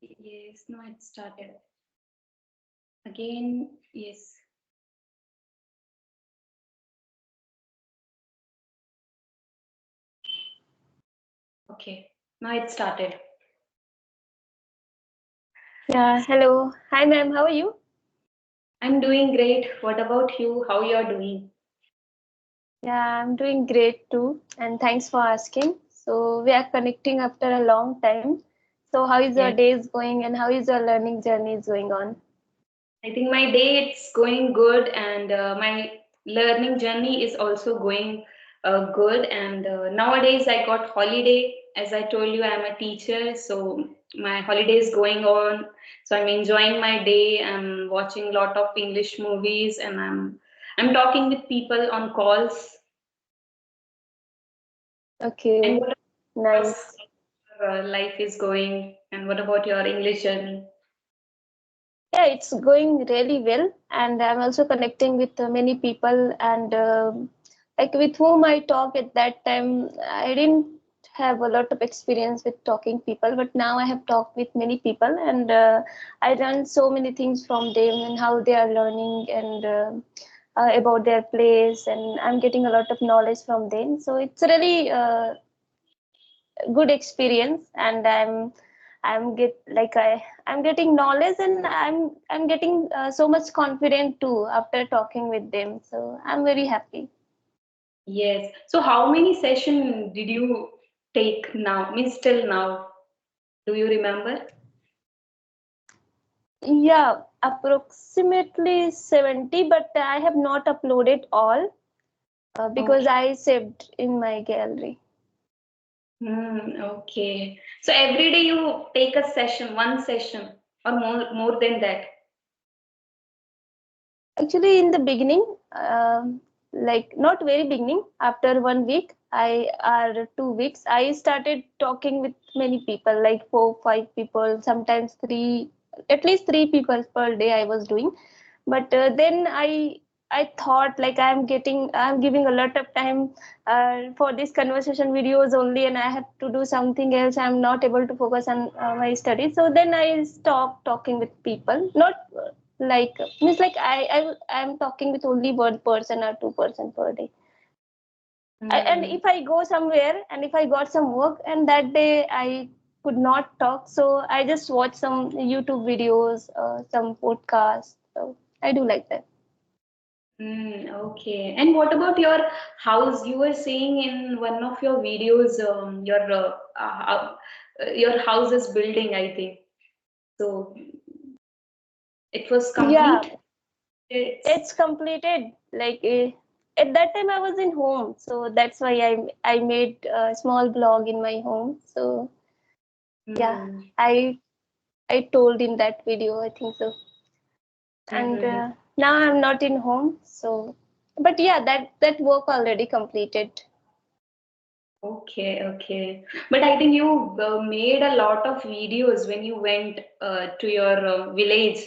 Yes, no, it started. Again, yes. Okay, now it started. Yeah, hello. Hi, ma'am. How are you? I'm doing great. What about you? How you're doing? Yeah, I'm doing great too. And thanks for asking. So, we are connecting after a long time. So, how is your Yes. days going and how is your learning journey is going on? I think my day it's going good, and my learning journey is also going good. And nowadays I got holiday. As I told you, I'm a teacher, so my holiday is going on. So I'm enjoying my day. I'm watching a lot of English movies, and I'm talking with people on calls. And Okay, what about yours? nice. Life is going, and what about your English journey? Yeah, it's going really well. And I'm also connecting with many people and like with whom I talk at that time. I didn't have a lot of experience with talking people, but now I have talked with many people and I learned so many things from them and how they are learning and about their place, and I'm getting a lot of knowledge from them. So it's really good experience, and I'm getting knowledge, and I'm getting so much confident too after talking with them. So I'm very happy. Yes. So how many session did you take now? Means till now. Do you remember? Yeah, approximately 70, but I have not uploaded all because Okay. I saved in my gallery. Okay. So every day you take a session, one session, or more than that. Actually, in the beginning, like not very beginning, after 1 week, I or 2 weeks, I started talking with many people, like four, five people, sometimes three, at least three people per day I was doing. But then I thought like I'm giving a lot of time for these conversation videos only, and I have to do something else. I'm not able to focus on my studies. So then I stopped talking with people. Not like means like I'm talking with only one person or two-person per day. And Hmm. if I go somewhere and if I got some work and that day I could not talk, so I just watch some YouTube videos, some podcasts. So I do like that. Okay. And what about your house? You were saying in one of your videos, your house is building, I think. So it was Yeah, complete. It's it's completed. Like at that time I was in home, so that's why I made a small blog in my home. So yeah, hmm. I told in that video, I think so. And Mm-hmm. now I'm not in home, so but yeah, that work already completed. Okay, okay. But I think you made a lot of videos when you went to your village.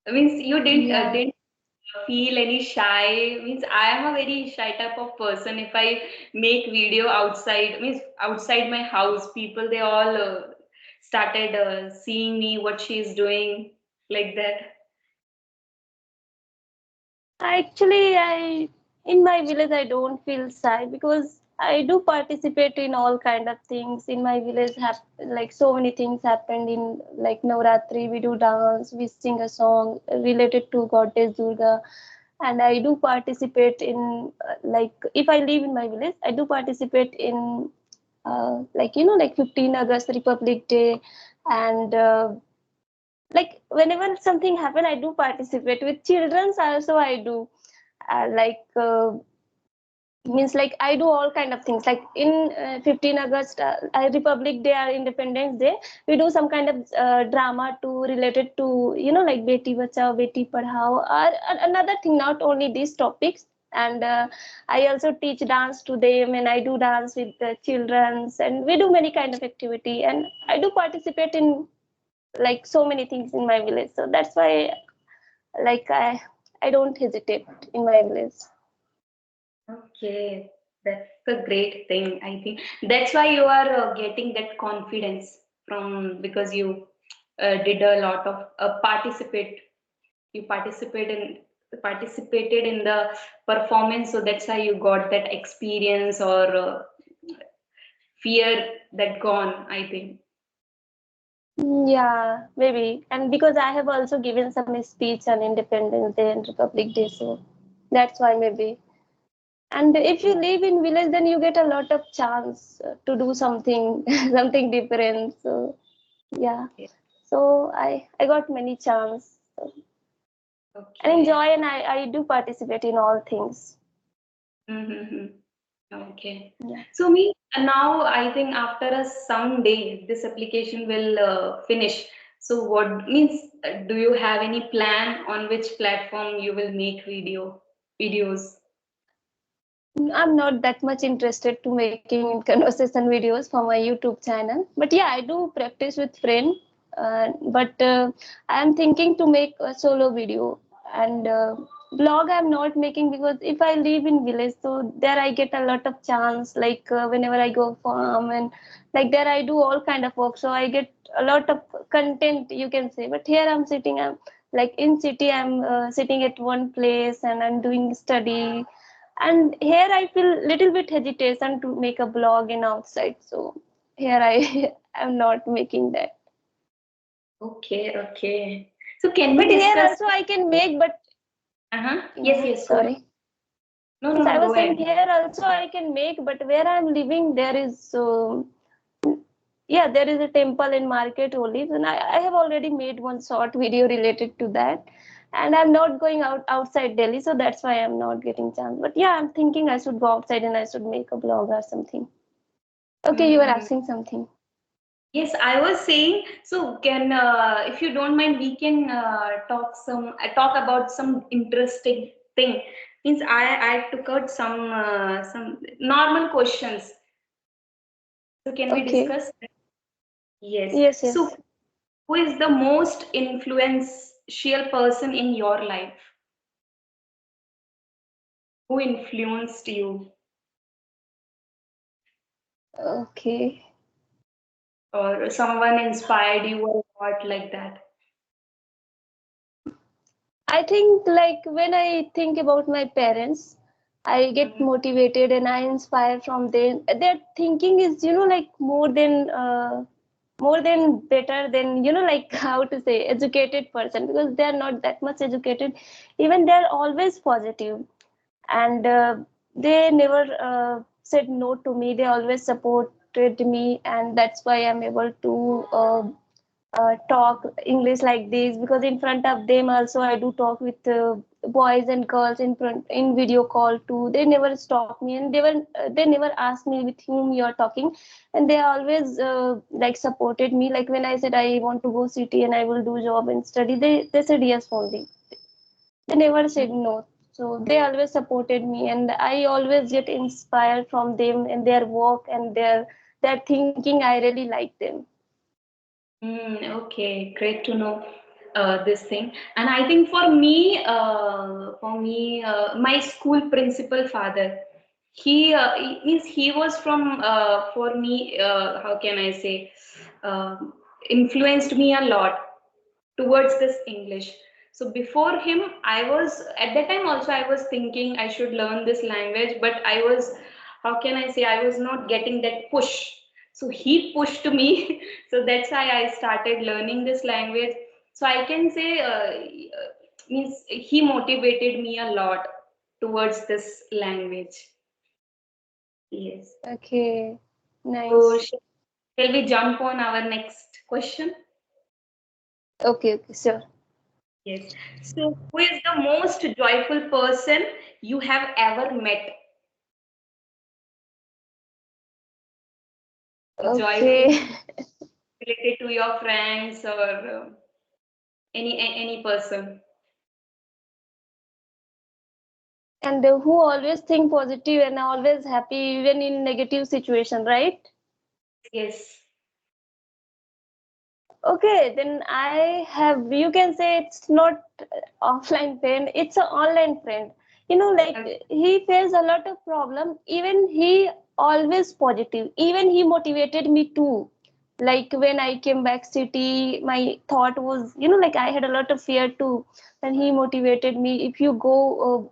Means you Yeah, didn't feel any shy. Means I am a very shy type of person. If I make video outside, means outside my house, people they all started seeing me what she is doing like that. actually, I in my village I don't feel shy because I do participate in all kind of things. In my village, have like so many things happened in like Navratri. We do dance, we sing a song related to Goddess Durga, and I do participate in like if I live in my village, I do participate in like 15 August Republic Day, and like whenever something happen, I do participate with childrens also. I do like means like I do all kind of things like in 15 August Republic Day or Independence Day, we do some kind of drama to related to like beti bachao beti padhao or another thing, not only these topics. And I also teach dance to them, and I do dance with the childrens, and we do many kind of activity, and I do participate in like so many things in my village. So that's why like I don't hesitate in my village. Okay, that's a great thing. I think that's why you are getting that confidence from because you did a lot of you participated in the performance, so that's how you got that experience or fear that gone, I think. Yeah, maybe. And because I have also given some speech on Independence Day and Republic Day, so that's why maybe. And if you Okay. live in village, then you get a lot of chance to do something, something different. So yeah, Okay. so I got many chance so, and enjoy, Okay. and I do participate in all things. Mm-hmm. Okay. Yeah. So me now I think after a some day this application will finish. So what means do you have any plan on which platform you will make videos? I'm not that much interested to making conversation videos for my YouTube channel, but yeah, I do practice with friend. But I am thinking to make a solo video and blog. I'm not making because if I live in village, so there I get a lot of chance. Like whenever I go farm and like there I do all kind of work, so I get a lot of content you can say. But here I'm sitting. I'm like in city. I'm sitting at one place and I'm doing study, and here I feel little bit hesitation to make a blog in outside, so here I am not making that. Okay, okay. So can we But here discuss? also I can make, but Uh-huh. Yes, yeah, yes, go ahead. sorry. No, no, Yes, I no, was go saying ahead. here also I can make, but where I'm living there is yeah, there is a temple in market only, and I have already made one short video related to that, and I'm not going outside Delhi, so that's why I'm not getting chance. But yeah, I'm thinking I should go outside and I should make a blog or something. Okay, you were Mm-hmm. asking something. Yes, I was saying, so can, if you don't mind, we can talk about some interesting thing. Means I took out some normal questions. So can we Okay. discuss? Yes. Yes, So yes. who is the most influential person in your life? Who influenced you, Okay. or someone inspired you, or what like that? I think like when I think about my parents, I get Mhm. motivated and I inspire from them. Their thinking is, like more than better than, like how to say educated person, because they are not that much educated. Even they are always positive, and they never said no to me. They always supported me, and that's why I'm able to talk English like this, because in front of them also I do talk with boys and girls in front in video call too. They never stop me, and they never ask me with whom you are talking, and they always like supported me. Like when I said I want to go city and I will do job and study, they said yes only. They never said no. So they always supported me, and I always get inspired from them and their work and their thinking. I really like them. Okay, great to know this thing. And I think my school principal father, he was from for me. How can I say? Influenced me a lot towards this English. So before him, I was at that time also I was thinking I should learn this language, but I was, how can I say, I was not getting that push. So he pushed me, so that's why I started learning this language. So I can say, means he motivated me a lot towards this language. Yes. Okay, So nice. shall we jump on our next question? Okay, okay, sure. Yes. So, who is the most joyful person you have ever met? Joyful Okay. related to your friends or any person. And who always think positive and always happy even in negative situation, right? Yes. Okay, then I have, you can say it's not offline friend, it's an online friend. Like Okay. he faced a lot of problem. Even he always positive. Even he motivated me too. Like when I came back city, my thought was, like I had a lot of fear too. And he motivated me. If you go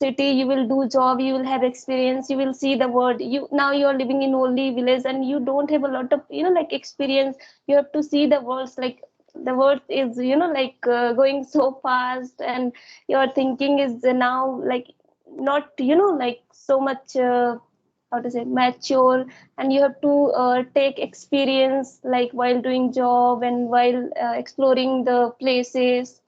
city, you will do job, you will have experience, you will see the world. You now you are living in only village and you don't have a lot of like experience. You have to see the world. Like the world is like going so fast, and your thinking is now like not like so much how to say mature, and you have to take experience like while doing job and while exploring the places.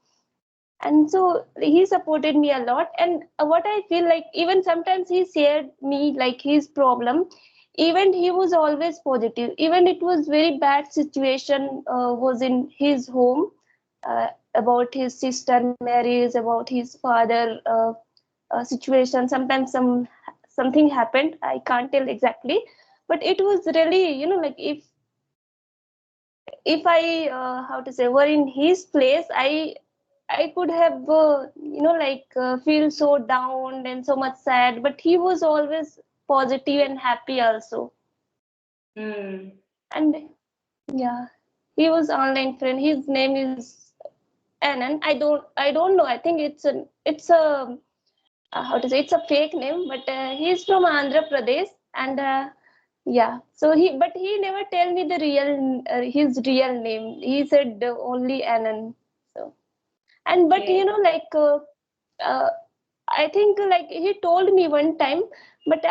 And so he supported me a lot. And what I feel like, even sometimes he shared me like his problem, even he was always positive. Even it was very bad situation was in his home, about his sister marriage, about his father situation. Sometimes something happened, I can't tell exactly, but it was really like if I how to say were in his place, I could have like feel so down and so much sad, but he was always positive and happy also. Mm. And yeah, he was online friend, his name is Anand. I don't know, I think it's a how to say, it's a fake name, but he's from Andhra Pradesh. And yeah, so he never tell me the real his real name. He said only Anand. So, and but Okay. like uh, I think like he told me one time, but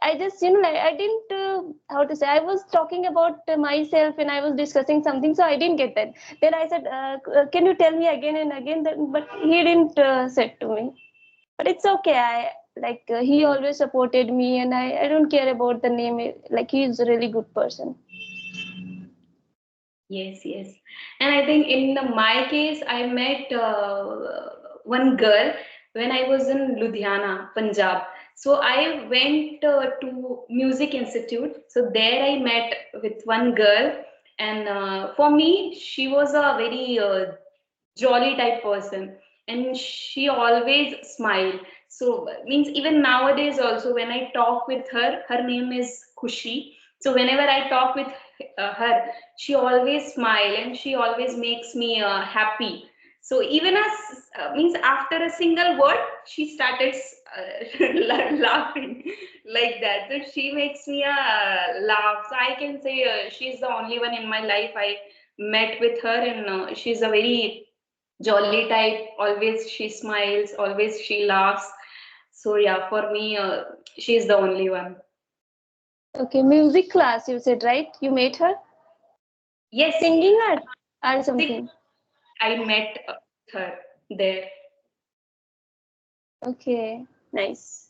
I just like I didn't how to say, I was talking about myself and I was discussing something, so I didn't get that. Then I said, can you tell me again and again? But he didn't said to me. But it's okay. I like he always supported me, and I don't care about the name. Like he is a really good person. Yes, yes. And I think in my case, I met one girl when I was in Ludhiana, Punjab. So I went to Music Institute. So there I met with one girl, and for me, she was a very jolly type person, and she always smiled. So means even nowadays also when I talk with her, her name is Khushi. So whenever I talk with her, she always smile and she always makes me happy. So even as means after a single word, she started laughing like that. So she makes me laugh. So I can say she's the only one in my life I met with her, and she's a very jolly type. Always she smiles, always she laughs. So yeah, for me, she's the only one. Okay, music class. You said right. You met her Yes, singing or music. something. I met her there. Okay, nice.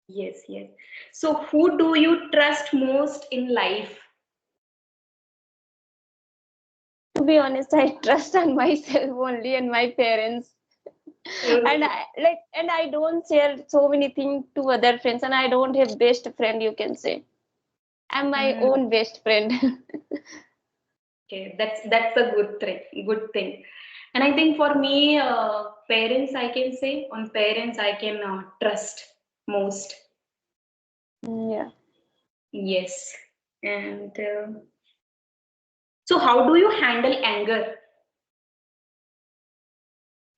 Yes, yes. So who do you trust most in life? To be honest, I trust on myself only and my parents. And Okay. I don't share so many things to other friends, and I don't have best friend. You can say I'm my Mm, own best friend. okay, that's a good thing. Good thing. And I think for me, parents, I can say on parents I can trust most. Yeah. Yes. And so, how do you handle anger?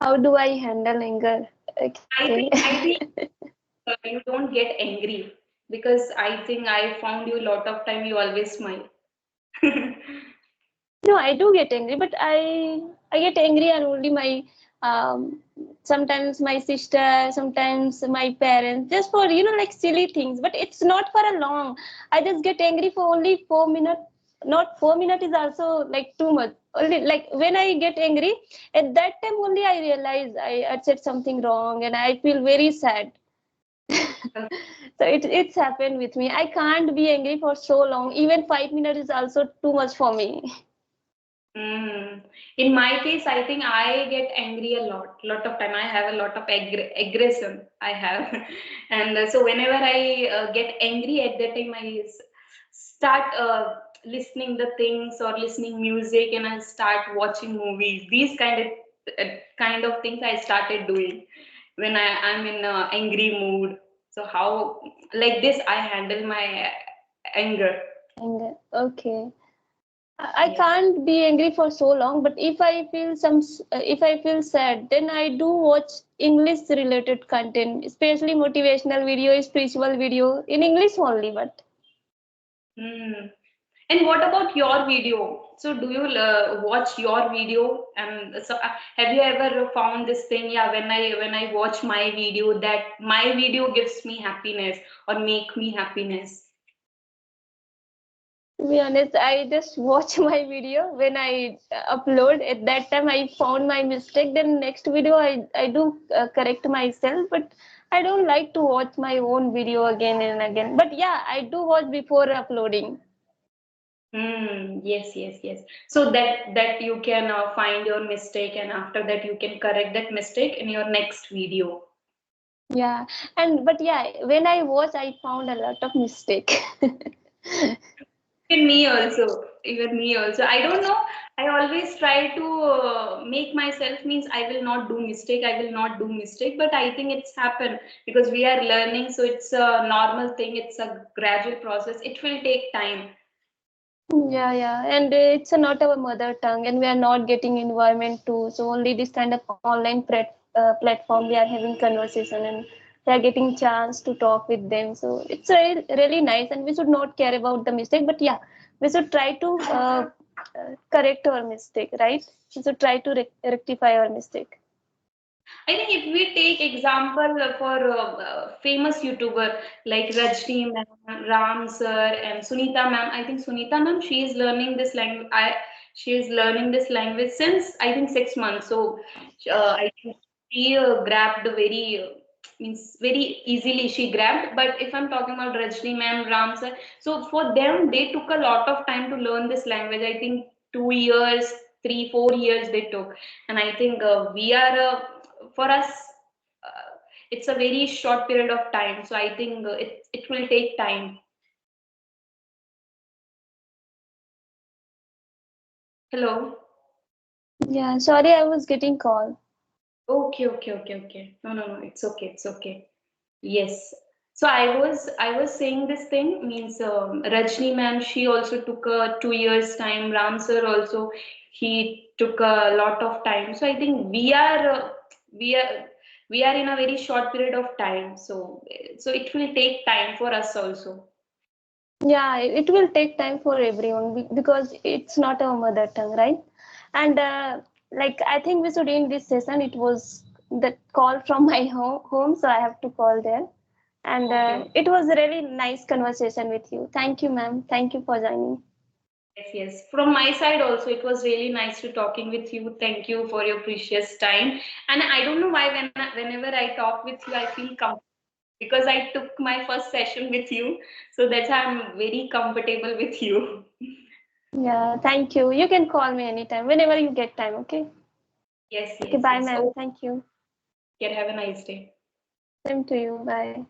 How do I handle anger? Okay. I think you don't get angry because I think I found you a lot of time you always smile. No, I do get angry, but I get angry at only my sometimes my sister, sometimes my parents, just for like silly things. But it's not for a long. I just get angry for only 4 minutes. Not 4 minutes is also like too much. Only like when I get angry, at that time only I realize I said something wrong, and I feel very sad. So it's happened with me. I can't be angry for so long. Even 5 minutes is also too much for me. Mm. In my case, I think I get angry a lot of time. I have a lot of aggression. I have, and so whenever I get angry, at that time I start listening the things or listening music, and I start watching movies. These kind of things I started doing when I'm in a angry mood. So how like this I handle my anger. Anger. Okay. I Yes. can't be angry for so long, but if I feel sad, then I do watch English related content, especially motivational video, spiritual video in English only. But Hmm. And what about your video? So do you watch your video? So have you ever found this thing? Yeah, when I watch my video, that my video gives me happiness or make me happiness. to be honest, I just watch my video when I upload. At that time, I found my mistake. Then next video, I do correct myself. But I don't like to watch my own video again and again. But yeah, I do watch before uploading. Hmm. Yes, yes, yes. So that you can find your mistake, and after that you can correct that mistake in your next video. Yeah, and but yeah, when I watch, I found a lot of mistake. Even me also. Even me also. I don't know. I always try to make myself means I will not do mistake. I will not do mistake. But I think it's happened because we are learning. So it's a normal thing. It's a gradual process. It will take time. Yeah, yeah, and it's not our mother tongue, and we are not getting environment too. So only this kind of online platform we are having conversation, and we are getting chance to talk with them. So it's really nice, and we should not care about the mistake. But yeah, we should try to correct our mistake, right? We should try to rectify our mistake. I think if we take example for famous YouTuber like Rajni ma'am, Ram sir, and Sunita ma'am. I think Sunita ma'am, she is learning this language. She is learning this language since I think 6 months. So I think she grabbed very means very easily she grabbed. But if I'm talking about Rajni ma'am, Ram sir, so for them they took a lot of time to learn this language. I think 2 years, 3, 4 years they took, and I think we are. For us it's a very short period of time, so I think it will take time. Hello. Yeah, sorry, I was getting call. Okay, okay, okay, okay. No, no, no, it's okay, it's okay. Yes. So I was saying this thing means Rajni ma'am, she also took a 2 years time. Ram sir also, he took a lot of time. So I think we are we are in a very short period of time. So it will take time for us also. Yeah, it will take time for everyone because it's not our mother tongue, right? And like I think we should end this session. It was the call from my home, so I have to call there. And Okay, okay. it was a really nice conversation with you. Thank you, ma'am. Thank you for joining. Yes, yes. From my side also, it was really nice to talking with you. Thank you for your precious time. And I don't know why whenever I talk with you, I feel comfortable because I took my first session with you. So that's why I'm very comfortable with you. Yeah, thank you. You can call me anytime, whenever you get time. Okay. Yes, Okay. yes, Bye, yes. ma'am. Oh, Thank you. have a nice day. Same to you. Bye.